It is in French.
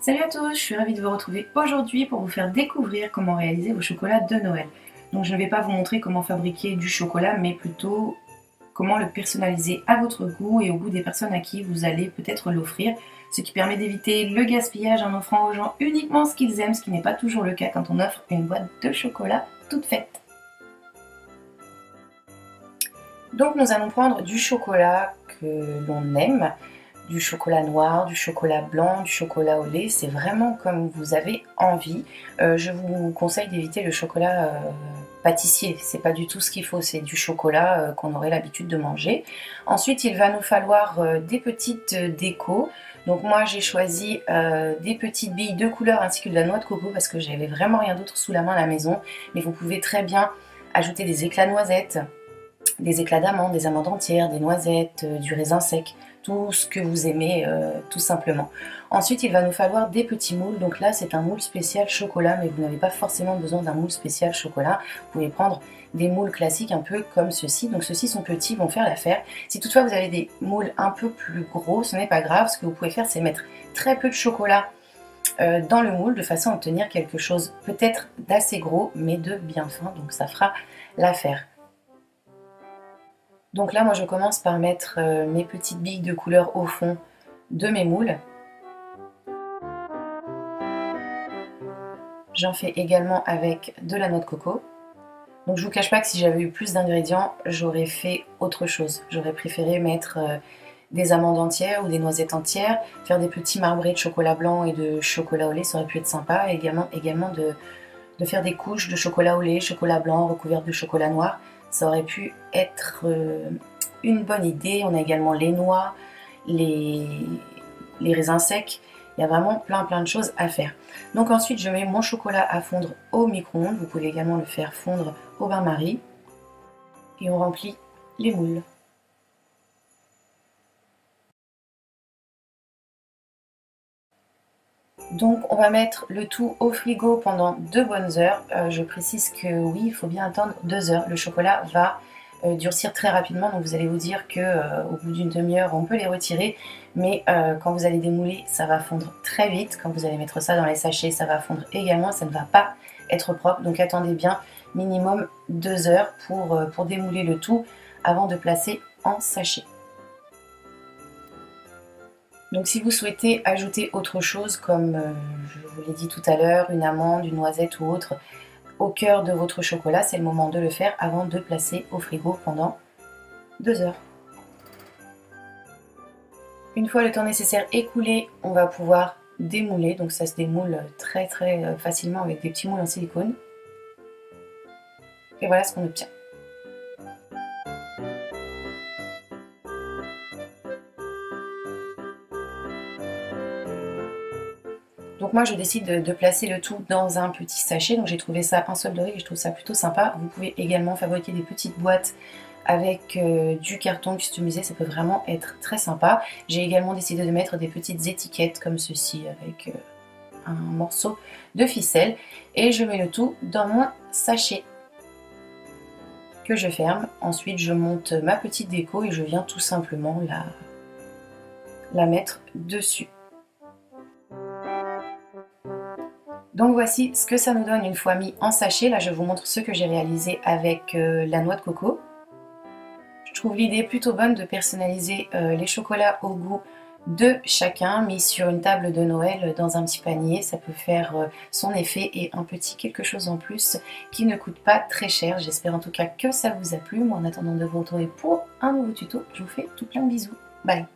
Salut à tous, je suis ravie de vous retrouver aujourd'hui pour vous faire découvrir comment réaliser vos chocolats de Noël. Donc je ne vais pas vous montrer comment fabriquer du chocolat, mais plutôt comment le personnaliser à votre goût et au goût des personnes à qui vous allez peut-être l'offrir, ce qui permet d'éviter le gaspillage en offrant aux gens uniquement ce qu'ils aiment, ce qui n'est pas toujours le cas quand on offre une boîte de chocolat toute faite. Donc nous allons prendre du chocolat que l'on aime, du chocolat noir, du chocolat blanc, du chocolat au lait, c'est vraiment comme vous avez envie. Je vous conseille d'éviter le chocolat pâtissier, c'est pas du tout ce qu'il faut, c'est du chocolat qu'on aurait l'habitude de manger. Ensuite il va nous falloir des petites décos. Donc moi j'ai choisi des petites billes de couleur ainsi que de la noix de coco parce que j'avais vraiment rien d'autre sous la main à la maison. Mais vous pouvez très bien ajouter des éclats noisettes, des éclats d'amandes, des amandes entières, des noisettes, du raisin sec, tout ce que vous aimez tout simplement. Ensuite il va nous falloir des petits moules, donc là c'est un moule spécial chocolat, mais vous n'avez pas forcément besoin d'un moule spécial chocolat, vous pouvez prendre des moules classiques un peu comme ceux-ci, donc ceux-ci sont petits, vont faire l'affaire. Si toutefois vous avez des moules un peu plus gros, ce n'est pas grave, ce que vous pouvez faire c'est mettre très peu de chocolat dans le moule de façon à obtenir quelque chose peut-être d'assez gros mais de bien fin, donc ça fera l'affaire. Donc là, moi, je commence par mettre mes petites billes de couleur au fond de mes moules. J'en fais également avec de la noix de coco. Donc je ne vous cache pas que si j'avais eu plus d'ingrédients, j'aurais fait autre chose. J'aurais préféré mettre des amandes entières ou des noisettes entières, faire des petits marbrés de chocolat blanc et de chocolat au lait, ça aurait pu être sympa. Et également de faire des couches de chocolat au lait, chocolat blanc recouvertes de chocolat noir. Ça aurait pu être une bonne idée. On a également les noix, les raisins secs. Il y a vraiment plein de choses à faire. Donc ensuite, je mets mon chocolat à fondre au micro-ondes. Vous pouvez également le faire fondre au bain-marie. Et on remplit les moules. Donc on va mettre le tout au frigo pendant 2 bonnes heures. Je précise que oui, il faut bien attendre 2 heures. Le chocolat va durcir très rapidement, donc vous allez vous dire qu'au bout d'une demi-heure on peut les retirer, mais quand vous allez démouler ça va fondre très vite. Quand vous allez mettre ça dans les sachets ça va fondre également, ça ne va pas être propre, donc attendez bien minimum 2 heures pour démouler le tout avant de placer en sachet. Donc si vous souhaitez ajouter autre chose, comme je vous l'ai dit tout à l'heure, une amande, une noisette ou autre, au cœur de votre chocolat, c'est le moment de le faire avant de placer au frigo pendant 2 heures. Une fois le temps nécessaire écoulé, on va pouvoir démouler. Donc ça se démoule très facilement avec des petits moules en silicone. Et voilà ce qu'on obtient. Donc moi je décide de placer le tout dans un petit sachet, donc j'ai trouvé ça en solderie et je trouve ça plutôt sympa. Vous pouvez également fabriquer des petites boîtes avec du carton customisé, ça peut vraiment être très sympa. J'ai également décidé de mettre des petites étiquettes comme ceci avec un morceau de ficelle et je mets le tout dans mon sachet que je ferme. Ensuite je monte ma petite déco et je viens tout simplement la mettre dessus. Donc voici ce que ça nous donne une fois mis en sachet. Là je vous montre ce que j'ai réalisé avec la noix de coco. Je trouve l'idée plutôt bonne de personnaliser les chocolats au goût de chacun, mis sur une table de Noël dans un petit panier. Ça peut faire son effet et un petit quelque chose en plus qui ne coûte pas très cher. J'espère en tout cas que ça vous a plu. Moi en attendant de vous retrouver pour un nouveau tuto, je vous fais tout plein de bisous. Bye!